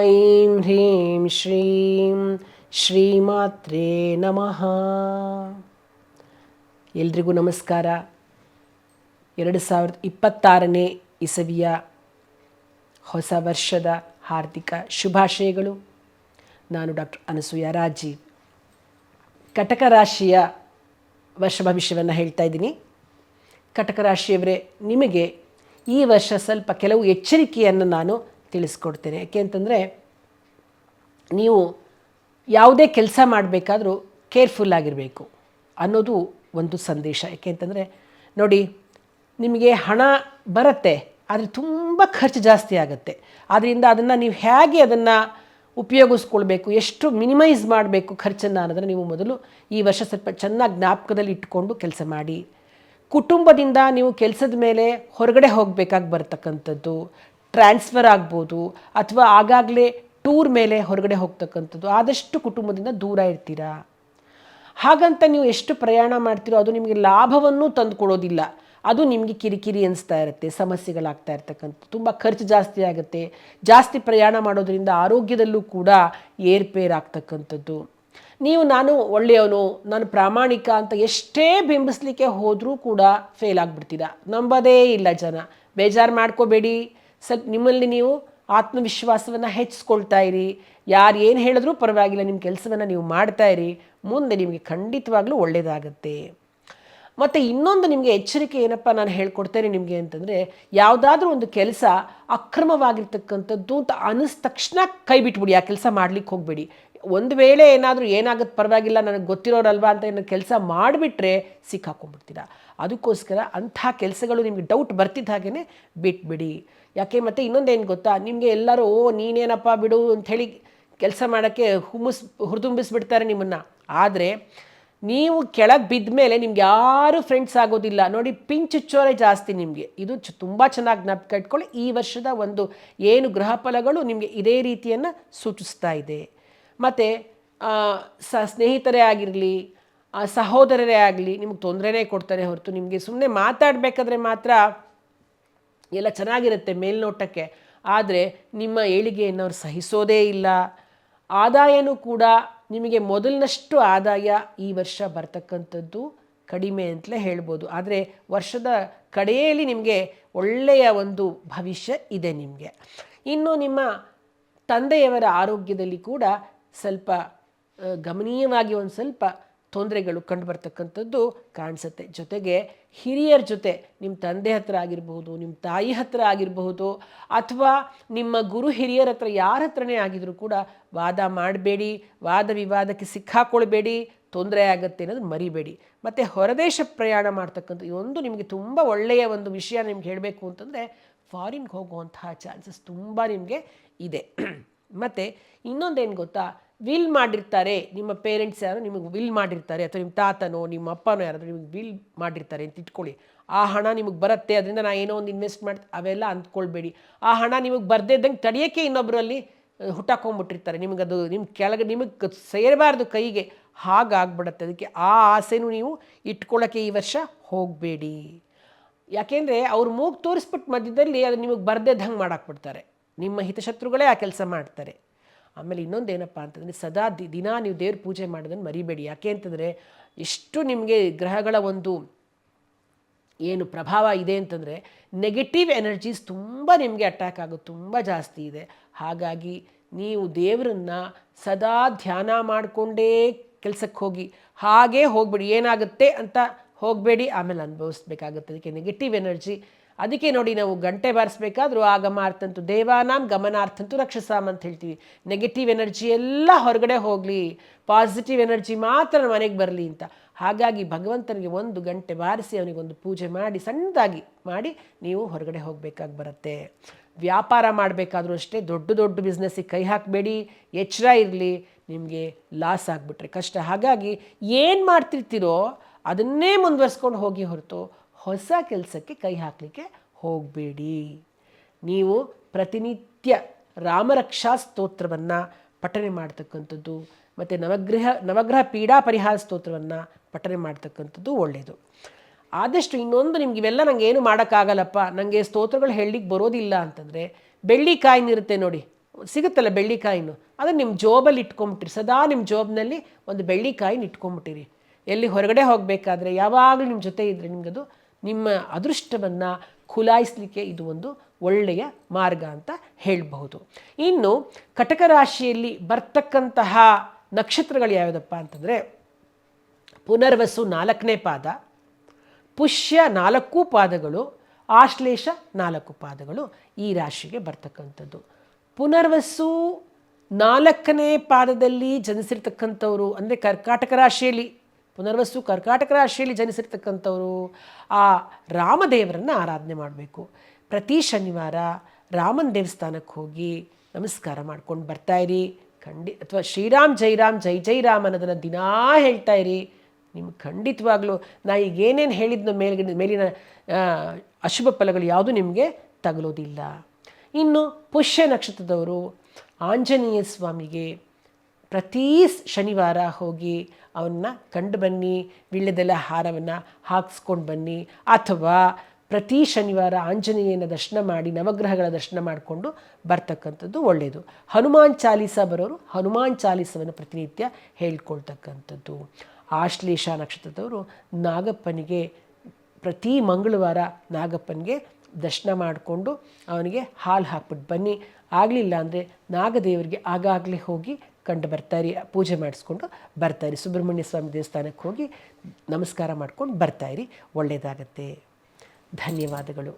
ಐಂ ಹ್ರೀಂ ಶ್ರೀಂ ಶ್ರೀಮಾತ್ರೇ ನಮಃ. ಎಲ್ರಿಗೂ ನಮಸ್ಕಾರ. 2026ನೇ ಇಸವಿಯ ಹೊಸ ವರ್ಷದ ಹಾರ್ದಿಕ ಶುಭಾಶಯಗಳು. ನಾನು ಡಾಕ್ಟರ್ ಅನಸೂಯ ರಾಜೀವ್. ಕಟಕ ರಾಶಿಯ ವರ್ಷ ಭವಿಷ್ಯವನ್ನು ಹೇಳ್ತಾ ಇದ್ದೀನಿ. ಕಟಕ ರಾಶಿಯವರೇ, ನಿಮಗೆ ಈ ವರ್ಷ ಸ್ವಲ್ಪ ಕೆಲವು ಎಚ್ಚರಿಕೆಯನ್ನು ನಾನು ತಿಳಿಸ್ಕೊಡ್ತೇನೆ. ಯಾಕೆ ಅಂತಂದರೆ, ನೀವು ಯಾವುದೇ ಕೆಲಸ ಮಾಡಬೇಕಾದ್ರೂ ಕೇರ್ಫುಲ್ ಆಗಿರಬೇಕು ಅನ್ನೋದು ಒಂದು ಸಂದೇಶ. ಯಾಕೆ ಅಂತಂದರೆ ನೋಡಿ, ನಿಮಗೆ ಹಣ ಬರುತ್ತೆ, ಆದರೆ ತುಂಬ ಖರ್ಚು ಜಾಸ್ತಿ ಆಗುತ್ತೆ. ಆದ್ದರಿಂದ ಅದನ್ನು ನೀವು ಹೇಗೆ ಅದನ್ನು ಉಪಯೋಗಿಸ್ಕೊಳ್ಬೇಕು, ಎಷ್ಟು ಮಿನಿಮೈಸ್ ಮಾಡಬೇಕು ಖರ್ಚನ್ನು ಅನ್ನೋದನ್ನು ನೀವು ಮೊದಲು ಈ ವರ್ಷ ಸ್ವಲ್ಪ ಚೆನ್ನಾಗಿ ಜ್ಞಾಪಕದಲ್ಲಿ ಇಟ್ಕೊಂಡು ಕೆಲಸ ಮಾಡಿ. ಕುಟುಂಬದಿಂದ ನೀವು ಕೆಲಸದ ಮೇಲೆ ಹೊರಗಡೆ ಹೋಗಬೇಕಾಗಿ ಬರ್ತಕ್ಕಂಥದ್ದು, ಟ್ರಾನ್ಸ್ಫರ್ ಆಗ್ಬೋದು, ಅಥವಾ ಆಗಾಗಲೇ ಟೂರ್ ಮೇಲೆ ಹೊರಗಡೆ ಹೋಗ್ತಕ್ಕಂಥದ್ದು, ಆದಷ್ಟು ಕುಟುಂಬದಿಂದ ದೂರ ಇರ್ತೀರಾ. ಹಾಗಂತ ನೀವು ಎಷ್ಟು ಪ್ರಯಾಣ ಮಾಡ್ತೀರೋ ಅದು ನಿಮಗೆ ಲಾಭವನ್ನು ತಂದು ಕೊಡೋದಿಲ್ಲ. ಅದು ನಿಮಗೆ ಕಿರಿಕಿರಿ ಅನಿಸ್ತಾ ಇರುತ್ತೆ, ಸಮಸ್ಯೆಗಳಾಗ್ತಾ ಇರ್ತಕ್ಕಂಥದ್ದು, ತುಂಬ ಖರ್ಚು ಜಾಸ್ತಿ ಆಗುತ್ತೆ. ಜಾಸ್ತಿ ಪ್ರಯಾಣ ಮಾಡೋದ್ರಿಂದ ಆರೋಗ್ಯದಲ್ಲೂ ಕೂಡ ಏರ್ಪೇರಾಗ್ತಕ್ಕಂಥದ್ದು. ನೀವು ನಾನು ಒಳ್ಳೆಯವನು, ನಾನು ಪ್ರಾಮಾಣಿಕ ಅಂತ ಎಷ್ಟೇ ಬಿಂಬಿಸ್ಲಿಕ್ಕೆ ಹೋದರೂ ಕೂಡ ಫೇಲ್ ಆಗಿಬಿಡ್ತೀರಾ. ನಂಬೋದೇ ಇಲ್ಲ ಜನ. ಬೇಜಾರು ಮಾಡ್ಕೋಬೇಡಿ. ಸ್ವಲ್ಪ ನಿಮ್ಮಲ್ಲಿ ನೀವು ಆತ್ಮವಿಶ್ವಾಸವನ್ನು ಹೆಚ್ಚಿಸ್ಕೊಳ್ತಾ ಇರಿ. ಯಾರು ಏನು ಹೇಳಿದ್ರೂ ಪರವಾಗಿಲ್ಲ, ನಿಮ್ಮ ಕೆಲಸವನ್ನು ನೀವು ಮಾಡ್ತಾ ಇರಿ. ಮುಂದೆ ನಿಮಗೆ ಖಂಡಿತವಾಗ್ಲೂ ಒಳ್ಳೆಯದಾಗತ್ತೆ. ಮತ್ತು ಇನ್ನೊಂದು ನಿಮಗೆ ಎಚ್ಚರಿಕೆ ಏನಪ್ಪ ನಾನು ಹೇಳ್ಕೊಡ್ತೇನೆ ನಿಮಗೆ ಅಂತಂದರೆ, ಯಾವುದಾದ್ರೂ ಒಂದು ಕೆಲಸ ಅಕ್ರಮವಾಗಿರ್ತಕ್ಕಂಥದ್ದು ಅಂತ ಅನ್ನಿಸ್ದ ತಕ್ಷಣ ಕೈ ಬಿಟ್ಬಿಡಿ. ಆ ಕೆಲಸ ಮಾಡಲಿಕ್ಕೆ ಹೋಗಬೇಡಿ. ಒಂದು ವೇಳೆ ಏನಾಗುತ್ತೆ ಪರವಾಗಿಲ್ಲ, ನನಗೆ ಗೊತ್ತಿರೋರಲ್ವಾ ಅಂತ ಏನೋ ಕೆಲಸ ಮಾಡಿಬಿಟ್ರೆ ಸಿಕ್ಕಾಕೊಂಡ್ಬಿಡ್ತೀರಾ. ಅದಕ್ಕೋಸ್ಕರ ಅಂಥ ಕೆಲಸಗಳು ನಿಮಗೆ ಡೌಟ್ ಬರ್ತಿದ್ದ ಹಾಗೇ ಬಿಟ್ಬಿಡಿ. ಯಾಕೆ ಮತ್ತು ಇನ್ನೊಂದೇನು ಗೊತ್ತಾ, ನಿಮಗೆ ಎಲ್ಲರೂ ನೀನೇನಪ್ಪ ಬಿಡು ಅಂಥೇಳಿ ಕೆಲಸ ಮಾಡೋಕ್ಕೆ ಹುರಿದುಂಬಿಸ್ಬಿಡ್ತಾರೆ ನಿಮ್ಮನ್ನು. ಆದರೆ ನೀವು ಕೆಳಗೆ ಬಿದ್ದ ಮೇಲೆ ನಿಮ್ಗೆ ಯಾರೂ ಫ್ರೆಂಡ್ಸ್ ಆಗೋದಿಲ್ಲ. ನೋಡಿ, ಪಿಂಚುಚ್ಚೋರೆ ಜಾಸ್ತಿ ನಿಮಗೆ. ಇದು ತುಂಬ ಚೆನ್ನಾಗಿ ಜ್ಞಾಪಕ ಇಟ್ಕೊಳ್ಳಿ. ಈ ವರ್ಷದ ಒಂದು ಏನು ಗ್ರಹ ಫಲಗಳು ನಿಮಗೆ ಇದೇ ರೀತಿಯನ್ನು ಸೂಚಿಸ್ತಾ ಇದೆ. ಮತ್ತು ಸ್ನೇಹಿತರೇ ಆಗಿರಲಿ, ಸಹೋದರರೇ ಆಗಲಿ, ನಿಮಗೆ ತೊಂದರೆನೇ ಕೊಡ್ತಾರೆ ಹೊರತು ನಿಮಗೆ ಸುಮ್ಮನೆ ಮಾತಾಡಬೇಕಾದ್ರೆ ಮಾತ್ರ ಎಲ್ಲ ಚೆನ್ನಾಗಿರುತ್ತೆ ಮೇಲ್ನೋಟಕ್ಕೆ. ಆದರೆ ನಿಮ್ಮ ಏಳಿಗೆಯನ್ನು ಅವ್ರು ಸಹಿಸೋದೇ ಇಲ್ಲ. ಆದಾಯನೂ ಕೂಡ ನಿಮಗೆ ಮೊದಲಿನಷ್ಟು ಆದಾಯ ಈ ವರ್ಷ ಬರ್ತಕ್ಕಂಥದ್ದು ಕಡಿಮೆ ಅಂತಲೇ ಹೇಳ್ಬೋದು. ಆದರೆ ವರ್ಷದ ಕಡೆಯಲ್ಲಿ ನಿಮಗೆ ಒಳ್ಳೆಯ ಒಂದು ಭವಿಷ್ಯ ಇದೆ ನಿಮಗೆ. ಇನ್ನು ನಿಮ್ಮ ತಂದೆಯವರ ಆರೋಗ್ಯದಲ್ಲಿ ಕೂಡ ಸ್ವಲ್ಪ ಗಮನೀಯವಾಗಿ ಒಂದು ಸ್ವಲ್ಪ ತೊಂದರೆಗಳು ಕಂಡುಬರ್ತಕ್ಕಂಥದ್ದು ಕಾಣಿಸುತ್ತೆ. ಜೊತೆಗೆ ಹಿರಿಯರ ಜೊತೆ, ನಿಮ್ಮ ತಂದೆ ಹತ್ರ ಆಗಿರಬಹುದು, ನಿಮ್ಮ ತಾಯಿ ಹತ್ರ ಆಗಿರಬಹುದು, ಅಥವಾ ನಿಮ್ಮ ಗುರು ಹಿರಿಯರ ಹತ್ರ ಯಾರ ಹತ್ರನೇ ಆಗಿದ್ರೂ ಕೂಡ ವಾದ ಮಾಡಬೇಡಿ. ವಾದ ವಿವಾದಕ್ಕೆ ಸಿಕ್ಕಾಕೊಳ್ಬೇಡಿ, ತೊಂದರೆ ಆಗುತ್ತೆ ಅನ್ನೋದು ಮರಿಬೇಡಿ. ಮತ್ತು ಹೊರದೇಶ ಪ್ರಯಾಣ ಮಾಡ್ತಕ್ಕಂಥ ಇದೊಂದು ನಿಮಗೆ ತುಂಬ ಒಳ್ಳೆಯ ಒಂದು ವಿಷಯ ನಿಮ್ಗೆ ಹೇಳಬೇಕು ಅಂತಂದರೆ, ಫಾರಿನ್ಗೆ ಹೋಗುವಂತಹ ಚಾನ್ಸಸ್ ತುಂಬ ನಿಮಗೆ ಇದೆ. ಮತ್ತು ಇನ್ನೊಂದೇನು ಗೊತ್ತಾ, ವಿಲ್ ಮಾಡಿರ್ತಾರೆ ನಿಮ್ಮ ಪೇರೆಂಟ್ಸ್, ಯಾರು ನಿಮಗೆ ವಿಲ್ ಮಾಡಿರ್ತಾರೆ, ಅಥವಾ ನಿಮ್ಮ ತಾತನೋ ನಿಮ್ಮ ಅಪ್ಪನೋ ಯಾರಾದರೂ ನಿಮಗೆ ವಿಲ್ ಮಾಡಿರ್ತಾರೆ ಅಂತ ಇಟ್ಕೊಳ್ಳಿ. ಆ ಹಣ ನಿಮಗೆ ಬರುತ್ತೆ, ಅದರಿಂದ ನಾನು ಏನೋ ಒಂದು ಇನ್ವೆಸ್ಟ್ ಅವೆಲ್ಲ ಅಂದ್ಕೊಳ್ಬೇಡಿ. ಆ ಹಣ ನಿಮಗೆ ಬರದೇ ಇದ್ದಂಗೆ ತಡೆಯೋಕ್ಕೆ ಇನ್ನೊಬ್ಬರಲ್ಲಿ ಹುಟ್ಟಾಕೊಂಡ್ಬಿಟ್ಟಿರ್ತಾರೆ. ನಿಮಗದು ನಿಮ್ಮ ಕೆಳಗೆ ನಿಮಗೆ ಸೇರಬಾರ್ದು ಕೈಗೆ, ಹಾಗಾಗ್ಬಿಡತ್ತೆ. ಅದಕ್ಕೆ ಆ ಆಸೆನೂ ನೀವು ಇಟ್ಕೊಳ್ಳೋಕ್ಕೆ ಈ ವರ್ಷ ಹೋಗಬೇಡಿ. ಯಾಕೆಂದರೆ ಅವ್ರು ಮೂಗು ತೋರಿಸ್ಬಿಟ್ಟು ಮಧ್ಯದಲ್ಲಿ ಅದು ನಿಮಗೆ ಬರದೇದಂಗೆ ಮಾಡಾಕ್ಬಿಡ್ತಾರೆ. ನಿಮ್ಮ ಹಿತಶತ್ರುಗಳೇ ಆ ಕೆಲಸ ಮಾಡ್ತಾರೆ. ಆಮೇಲೆ ಇನ್ನೊಂದೇನಪ್ಪ ಅಂತಂದರೆ, ಸದಾ ದಿನ ನೀವು ದೇವ್ರ ಪೂಜೆ ಮಾಡೋದನ್ನು ಮರಿಬೇಡಿ. ಯಾಕೆ ಅಂತಂದರೆ, ಎಷ್ಟು ನಿಮಗೆ ಗ್ರಹಗಳ ಒಂದು ಏನು ಪ್ರಭಾವ ಇದೆ ಅಂತಂದರೆ, ನೆಗೆಟಿವ್ ಎನರ್ಜೀಸ್ ತುಂಬ ನಿಮಗೆ ಅಟ್ಯಾಕ್ ಆಗೋದು ತುಂಬ ಜಾಸ್ತಿ ಇದೆ. ಹಾಗಾಗಿ ನೀವು ದೇವರನ್ನು ಸದಾ ಧ್ಯಾನ ಮಾಡಿಕೊಂಡೇ ಕೆಲಸಕ್ಕೆ ಹೋಗಿ. ಹಾಗೇ ಹೋಗ್ಬೇಡಿ, ಏನಾಗುತ್ತೆ ಅಂತ ಹೋಗಬೇಡಿ, ಆಮೇಲೆ ಅನುಭವಿಸ್ಬೇಕಾಗುತ್ತೆ. ಅದಕ್ಕೆ ನೆಗೆಟಿವ್ ಎನರ್ಜಿ. ಅದಕ್ಕೆ ನೋಡಿ, ನಾವು ಗಂಟೆ ಬಾರಿಸ್ಬೇಕಾದ್ರೂ ಆಗಮಾರ್ತಂತು ದೇವಾನಾಂ ಗಮನಾರ್ಥಂತು ರಕ್ಷಸಾಮ್ ಅಂತ ಹೇಳ್ತೀವಿ. ನೆಗೆಟಿವ್ ಎನರ್ಜಿ ಎಲ್ಲ ಹೊರಗಡೆ ಹೋಗಲಿ, ಪಾಸಿಟಿವ್ ಎನರ್ಜಿ ಮಾತ್ರ ಮನೆಗೆ ಬರಲಿ ಅಂತ. ಹಾಗಾಗಿ ಭಗವಂತನಿಗೆ 1 ಗಂಟೆ ಬಾರಿಸಿ ಅವನಿಗೊಂದು ಪೂಜೆ ಮಾಡಿ, ಸಣ್ಣದಾಗಿ ಮಾಡಿ ನೀವು ಹೊರಗಡೆ ಹೋಗಬೇಕಾಗಿ ಬರುತ್ತೆ. ವ್ಯಾಪಾರ ಮಾಡಬೇಕಾದ್ರೂ ಅಷ್ಟೇ, ದೊಡ್ಡ ದೊಡ್ಡ ಬಿಸ್ನೆಸ್ಸಿಗೆ ಕೈ ಹಾಕಬೇಡಿ. ಎಚ್ಚರ ಇರಲಿ, ನಿಮಗೆ ಲಾಸ್ ಆಗಿಬಿಟ್ರೆ ಕಷ್ಟ. ಹಾಗಾಗಿ ಏನು ಮಾಡ್ತಿರ್ತೀರೋ ಅದನ್ನೇ ಮುಂದುವರ್ಸ್ಕೊಂಡು ಹೋಗಿ ಹೊರತು ಹೊಸ ಕೆಲಸಕ್ಕೆ ಕೈ ಹಾಕಲಿಕ್ಕೆ ಹೋಗಬೇಡಿ. ನೀವು ಪ್ರತಿನಿತ್ಯ ರಾಮರಕ್ಷಾ ಸ್ತೋತ್ರವನ್ನು ಪಠನೆ ಮಾಡ್ತಕ್ಕಂಥದ್ದು, ಮತ್ತು ನವಗ್ರಹ ಪೀಡಾ ಪರಿಹಾರ ಸ್ತೋತ್ರವನ್ನು ಪಠನೆ ಮಾಡ್ತಕ್ಕಂಥದ್ದು ಒಳ್ಳೆಯದು. ಆದಷ್ಟು ಇನ್ನೊಂದು, ನಿಮ್ಗೆ ಇವೆಲ್ಲ ನನಗೆ ಏನು ಮಾಡೋಕ್ಕಾಗಲ್ಲಪ್ಪ, ನನಗೆ ಸ್ತೋತ್ರಗಳು ಹೇಳಲಿಕ್ಕೆ ಬರೋದಿಲ್ಲ ಅಂತಂದರೆ, ಬೆಳ್ಳಿ ಕಾಯಿನಿರುತ್ತೆ ನೋಡಿ, ಸಿಗುತ್ತಲ್ಲ ಬೆಳ್ಳಿಕಾಯಿನೂ, ಅದನ್ನು ನಿಮ್ಮ ಜೋಬಲ್ಲಿ ಇಟ್ಕೊಂಬಿಟ್ಟಿರಿ. ಸದಾ ನಿಮ್ಮ ಜೋಬ್ನಲ್ಲಿ ಒಂದು ಬೆಳ್ಳಿಕಾಯಿನ ಇಟ್ಕೊಂಬಿಟ್ಟಿರಿ. ಎಲ್ಲಿ ಹೊರಗಡೆ ಹೋಗಬೇಕಾದ್ರೆ ಯಾವಾಗಲೂ ನಿಮ್ಮ ಜೊತೆ ಇದ್ದರೆ ನಿಮಗದು ನಿಮ್ಮ ಅದೃಷ್ಟವನ್ನು ಖುಲಾಯಿಸಲಿಕ್ಕೆ ಇದು ಒಂದು ಒಳ್ಳೆಯ ಮಾರ್ಗ ಅಂತ ಹೇಳಬಹುದು. ಇನ್ನು ಕಟಕ ರಾಶಿಯಲ್ಲಿ ಬರ್ತಕ್ಕಂತಹ ನಕ್ಷತ್ರಗಳು ಯಾವುದಪ್ಪ ಅಂತಂದರೆ, ಪುನರ್ವಸು 4ನೇ ಪಾದ, ಪುಷ್ಯ 4 ಪಾದಗಳು, ಆಶ್ಲೇಷ 4 ಪಾದಗಳು ಈ ರಾಶಿಗೆ ಬರ್ತಕ್ಕಂಥದ್ದು. ಪುನರ್ವಸು 4ನೇ ಪಾದದಲ್ಲಿ ಜನಿಸಿರ್ತಕ್ಕಂಥವ್ರು ಅಂದರೆ ಕರ್ಕಾಟಕ ರಾಶಿಯಲ್ಲಿ, ಪುನರ್ವಸು ಕರ್ಕಾಟಕ ರಾಶಿಯಲ್ಲಿ ಜನಿಸಿರ್ತಕ್ಕಂಥವ್ರು ಆ ರಾಮದೇವರನ್ನು ಆರಾಧನೆ ಮಾಡಬೇಕು. ಪ್ರತಿ ಶನಿವಾರ ರಾಮನ ದೇವಸ್ಥಾನಕ್ಕೆ ಹೋಗಿ ನಮಸ್ಕಾರ ಮಾಡ್ಕೊಂಡು ಬರ್ತಾಯಿರಿ. ಅಥವಾ ಶ್ರೀರಾಮ್ ಜೈ ರಾಮ್ ಜೈ ಜೈ ರಾಮ್ ಅನ್ನೋದನ್ನು ದಿನಾ ಹೇಳ್ತಾಯಿರಿ. ನಿಮ್ಗೆ ಖಂಡಿತವಾಗ್ಲೂ ನಾ ಈಗ ಏನೇನು ಹೇಳಿದ್ನೋ ಮೇಲಿನ ಅಶುಭ ಫಲಗಳು ಯಾವುದೂ ನಿಮಗೆ ತಗಲೋದಿಲ್ಲ. ಇನ್ನು ಪುಷ್ಯ ನಕ್ಷತ್ರದವರು ಆಂಜನೇಯ ಸ್ವಾಮಿಗೆ ಪ್ರತಿ ಶನಿವಾರ ಹೋಗಿ ಅವನ್ನ ಕಂಡು ಬನ್ನಿ, ವೀಳ್ಯದೆಲೆ ಹಾರವನ್ನು ಹಾಕಿಸ್ಕೊಂಡು ಬನ್ನಿ. ಅಥವಾ ಪ್ರತಿ ಶನಿವಾರ ಆಂಜನೇಯನ ದರ್ಶನ ಮಾಡಿ ನವಗ್ರಹಗಳ ದರ್ಶನ ಮಾಡಿಕೊಂಡು ಬರ್ತಕ್ಕಂಥದ್ದು ಒಳ್ಳೆಯದು. ಹನುಮಾನ್ ಚಾಲೀಸ ಬರೋರು ಹನುಮಾನ್ ಚಾಲೀಸವನ್ನು ಪ್ರತಿನಿತ್ಯ ಹೇಳ್ಕೊಳ್ತಕ್ಕಂಥದ್ದು. ಆಶ್ಲೇಷ ನಕ್ಷತ್ರದವರು ನಾಗಪ್ಪನಿಗೆ ಪ್ರತಿ ಮಂಗಳವಾರ ನಾಗಪ್ಪನಿಗೆ ದರ್ಶನ ಮಾಡಿಕೊಂಡು ಅವನಿಗೆ ಹಾಲು ಹಾಕ್ಬಿಟ್ಟು ಬನ್ನಿ. ಆಗಲಿಲ್ಲ ಅಂದರೆ ನಾಗದೇವರಿಗೆ ಆಗಾಗಲೇ ಹೋಗಿ ಕಂಡು ಬರ್ತಾಯಿರಿ, ಪೂಜೆ ಮಾಡಿಸ್ಕೊಂಡು ಬರ್ತಾಯಿರಿ. ಸುಬ್ರಹ್ಮಣ್ಯ ಸ್ವಾಮಿ ದೇವಸ್ಥಾನಕ್ಕೆ ಹೋಗಿ ನಮಸ್ಕಾರ ಮಾಡ್ಕೊಂಡು ಬರ್ತಾಯಿರಿ, ಒಳ್ಳೆಯದಾಗತ್ತೆ. ಧನ್ಯವಾದಗಳು.